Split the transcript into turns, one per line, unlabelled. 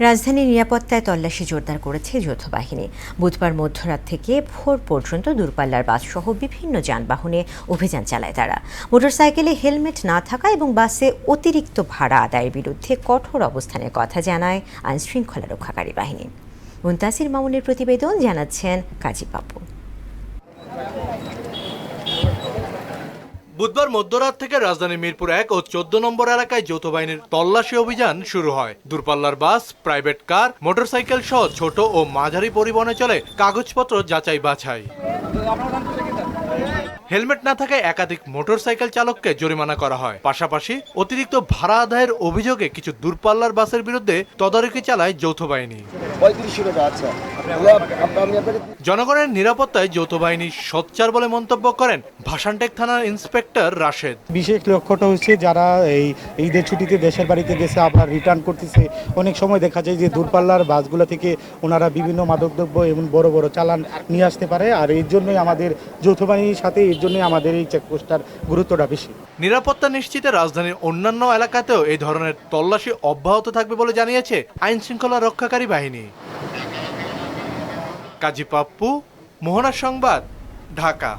রাজধানীর নিরাপত্তায় তল্লাশি জোরদার করেছে যৌথ বাহিনী। বুধবার মধ্যরাত থেকে ভোর পর্যন্ত দূরপাল্লার বাসসহ বিভিন্ন যানবাহনে অভিযান চালায় তারা। মোটরসাইকেলে হেলমেট না থাকা এবং বাসে অতিরিক্ত ভাড়া আদায়ের বিরুদ্ধে কঠোর অবস্থানের কথা জানায় আইনশৃঙ্খলা রক্ষাকারী বাহিনী। মুনতাসির মামুনের প্রতিবেদন, জানাচ্ছেন কাজী পাপু।
বুধবার মধ্যরাত থেকে রাজধানীর মিরপুর 1 ও 14 নম্বর এলাকায় যৌথ বাহিনীর তল্লাশি অভিযান শুরু হয়। দূরপাল্লার বাস, প্রাইভেট কার, মোটরসাইকেল সহ ছোট ও মাঝারি পরিবহনে চলে কাগজপত্র যাচাই বাছাই। হেলমেট না থাকায় একাধিক মোটরসাইকেল চালককে জরিমানা করা হয়। পাশাপাশি অতিরিক্ত ভাড়া আদায়ের অভিযোগে কিছু দূরপাল্লার বাসের বিরুদ্ধে তদারকি চালায় যৌথ বাহিনী। জনগণের নিরাপত্তায় যৌথ বাহিনী সোচ্চার বলে মন্তব্য করেন ভাসানটেক থানার ইন্সপেক্টর রাশেদ।
বিশেষ লক্ষ্যটা হচ্ছে যারা এই ঈদের ছুটিতে দেশের বাড়িতে গেছে আবার রিটার্ন করতেছে, অনেক সময় দেখা যায় যে দূরপাল্লার বাসগুলো থেকে ওনারা বিভিন্ন মাদকদ্রব্য এবং বড় বড় চালান নিয়ে আসতে পারে। আর এর জন্যই আমাদের যৌথ বাহিনীর সাথে এর জন্যই আমাদের এই চেকপোস্টটার গুরুত্বটা বেশি।
নিরাপত্তা নিশ্চিতে রাজধানীর অন্যান্য এলাকাতেও এই ধরনের তল্লাশি অব্যাহত থাকবে বলে জানিয়েছে আইনশৃঙ্খলা রক্ষাকারী বাহিনী। কাজী পাপ্পু, মোহনা সংবাদ, ঢাকা।